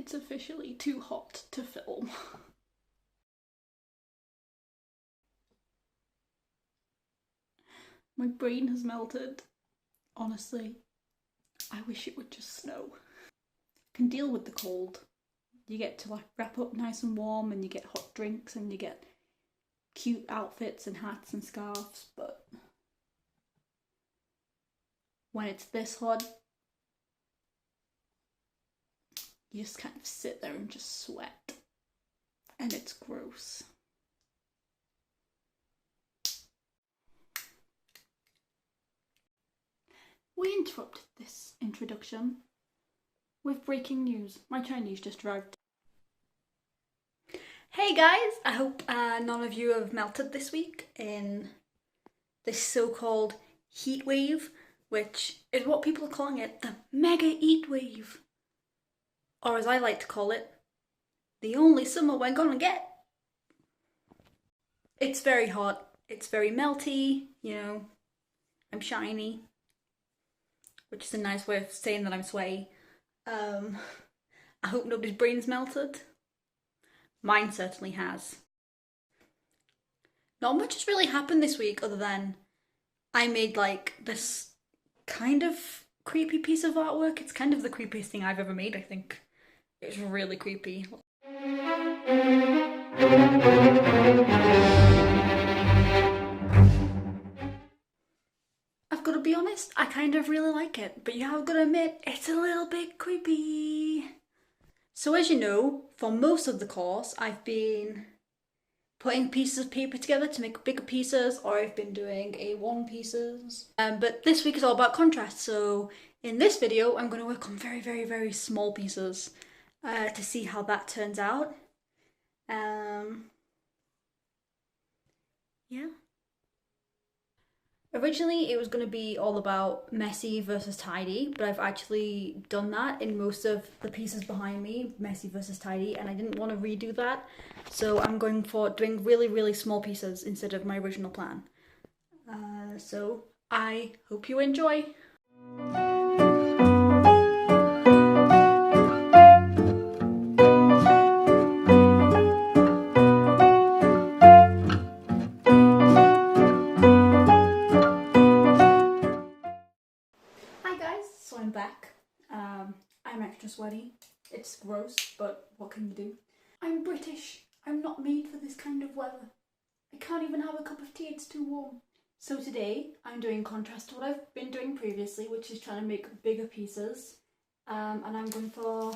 It's officially too hot to film. My brain has melted. Honestly, I wish it would just snow. I can deal with the cold. You get to like wrap up nice and warm and you get hot drinks and you get cute outfits and hats and scarves, but when it's this hot, you just kind of sit there and just sweat. And it's gross. We interrupted this introduction with breaking news. My Chinese just arrived. Hey guys, I hope none of you have melted this week in this so-called heat wave, which is what people are calling it, the mega heat wave. Or as I like to call it, the only summer we're gonna get. It's very hot, it's very melty, you know, I'm shiny, which is a nice way of saying that I'm sweaty. I hope nobody's brain's melted. Mine certainly has. Not much has really happened this week other than I made like this kind of creepy piece of artwork. It's kind of the creepiest thing I've ever made, I think. It's really creepy. I've got to be honest, I kind of really like it, but yeah, I've got to admit, it's a little bit creepy. So as you know, for most of the course, I've been putting pieces of paper together to make bigger pieces, or I've been doing A1 pieces. But this week is all about contrast, so in this video, I'm going to work on very, very, very small pieces to see how that turns out. Yeah. Originally, it was going to be all about messy versus tidy, but I've actually done that in most of the pieces behind me, messy versus tidy, and I didn't want to redo that, so I'm going for doing really, really small pieces instead of my original plan. So I hope you enjoy. So I'm back. I'm extra sweaty. It's gross, but what can you do? I'm British. I'm not made for this kind of weather. I can't even have a cup of tea, it's too warm. So today I'm doing contrast to what I've been doing previously, which is trying to make bigger pieces. And I'm going for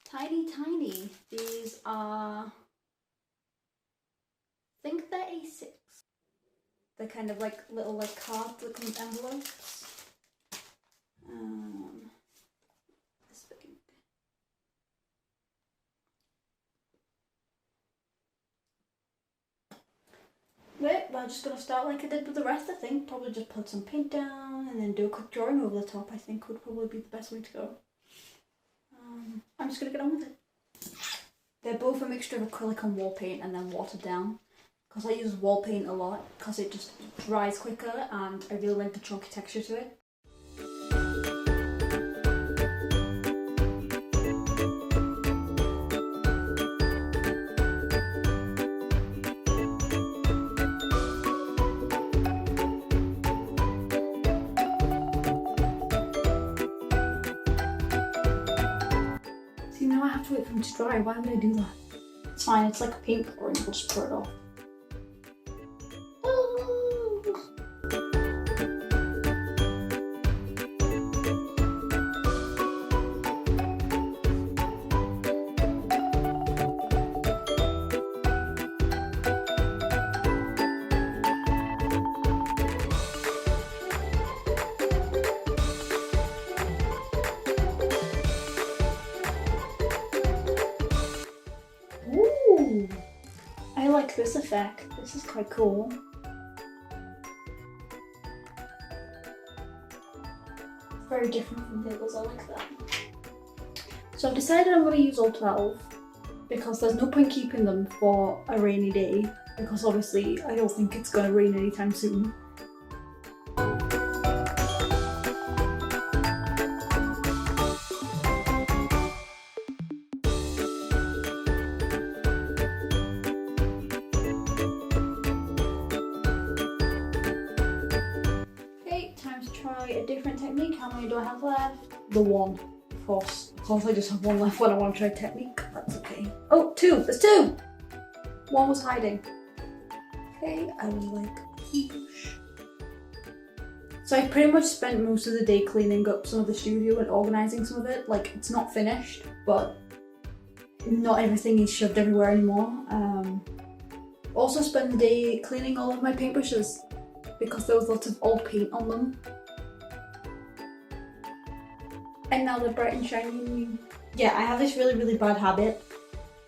tiny. These are, I think they're A6. They're kind of like little like cards that come with envelopes. This big. Right, we're just gonna start like I did with the rest, I think. Probably just put some paint down and then do a quick drawing over the top, I think would probably be the best way to go. I'm just gonna get on with it. They're both a mixture of acrylic and wall paint and then watered down. Because I use wall paint a lot because it just dries quicker and I really like the chalky texture to it. See, now I have to wait for them to dry. Why would I do that? It's fine, it's like a paint pouring, I'll just pour it off. Ooh, I like this effect. This is quite cool. Very different from the others, I like that. So I've decided I'm going to use all 12 because there's no point keeping them for a rainy day because obviously I don't think it's going to rain anytime soon. a different technique. How many do I have left? The one. Of course I just have one left when I want to try technique. That's okay. Oh, two! There's two! One was hiding. Okay, I was like, push. So I pretty much spent most of the day cleaning up some of the studio and organising some of it. Like, it's not finished, but not everything is shoved everywhere anymore. Also spent the day cleaning all of my paintbrushes because there was lots of old paint on them. And now they're bright and shiny and new. Yeah, I have this really bad habit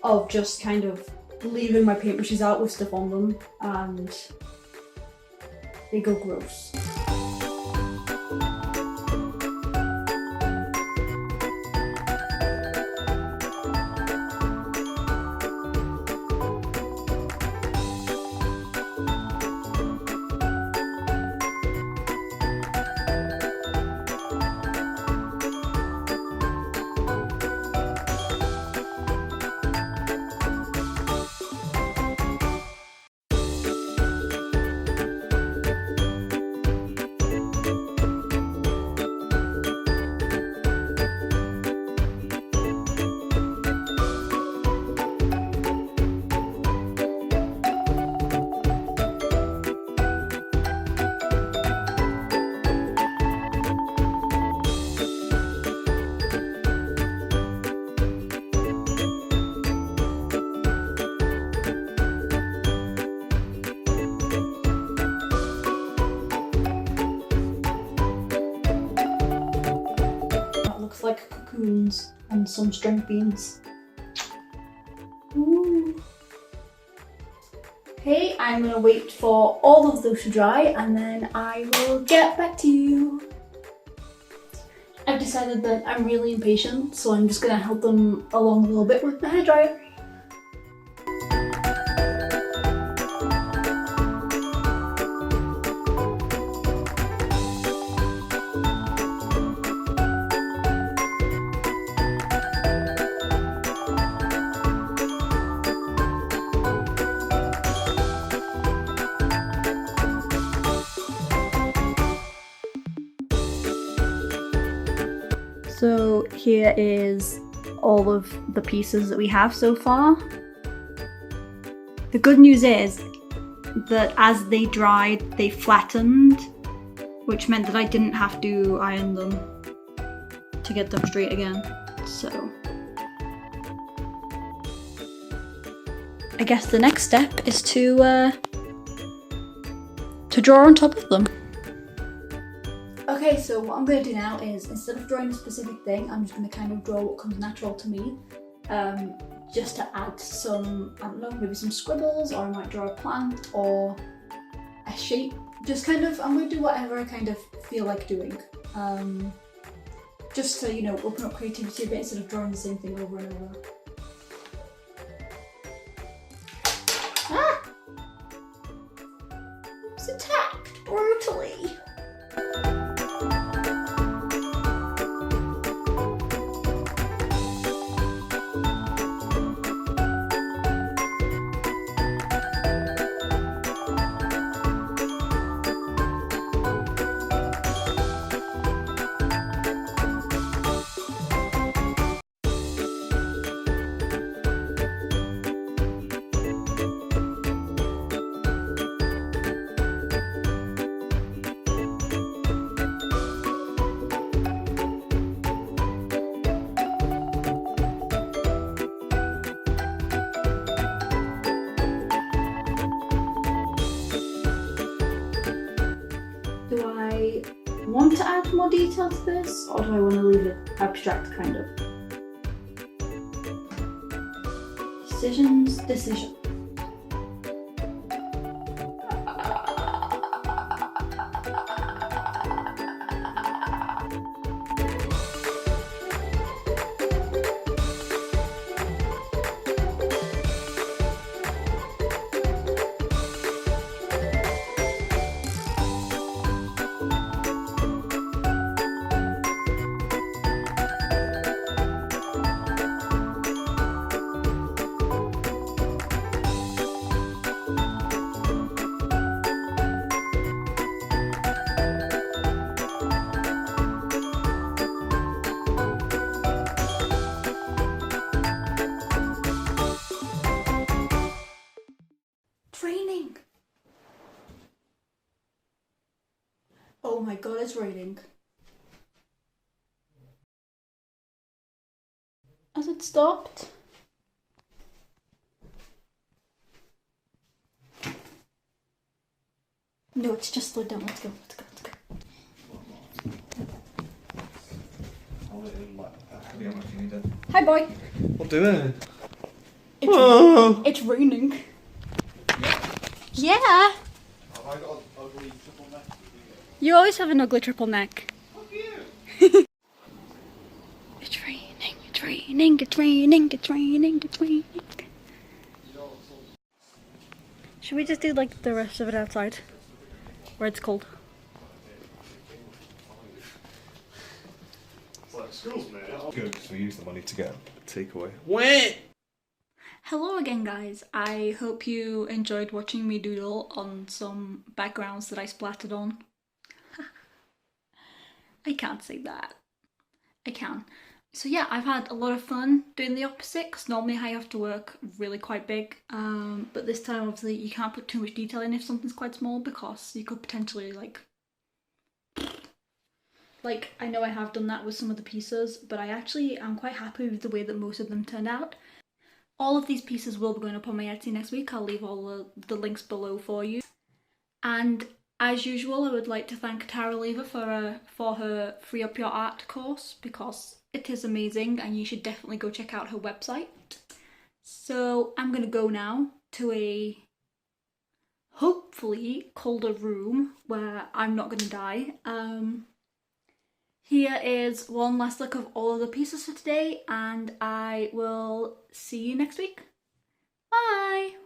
of just kind of leaving my paintbrushes out with stuff on them and they go gross. Like cocoons and some string beans. Ooh. Okay, I'm gonna wait for all of those to dry and then I will get back to you. I've decided that I'm really impatient, so I'm just gonna help them along a little bit with the hairdryer. So here is all of the pieces that we have so far. The good news is that as they dried, they flattened, which meant that I didn't have to iron them to get them straight again. So I guess the next step is to draw on top of them. Okay, so what I'm going to do now is, instead of drawing a specific thing, I'm just going to kind of draw what comes natural to me, just to add some, I don't know, maybe some scribbles, or I might draw a plant or a shape. Just kind of, I'm going to do whatever I kind of feel like doing, just to, you know, open up creativity a bit instead of drawing the same thing over and over. Ah! I was attacked brutally. Do I want to add more detail to this, or do I want to leave it abstract kind of? Decisions. my god, it's raining. Has it stopped? No, it's just slowed down. Let's go, let's go, let's go. Hi, boy. What doing? It's raining. Yeah. Have I got an ugly triple neck? You always have an ugly triple neck. Fuck you! It's raining, it's raining, it's raining, it's raining, it's raining. Should we just do like the rest of it outside? Where it's cold? It's like schools, mate. Good, because we use the money to get takeaway. Wait! Hello again, guys. I hope you enjoyed watching me doodle on some backgrounds that I splattered on. I can't say that. I can. So yeah, I've had a lot of fun doing the opposite, because normally I have to work really quite big, but this time obviously you can't put too much detail in if something's quite small, because you could potentially like I know I have done that with some of the pieces, but I actually am quite happy with the way that most of them turned out. All of these pieces will be going up on my Etsy next week. I'll leave all the links below for you. And as usual, I would like to thank Tara Lever for her Free Up Your Art course, because it is amazing and you should definitely go check out her website. So I'm going to go now to a hopefully colder room where I'm not going to die. Here is one last look of all of the pieces for today, and I will see you next week. Bye!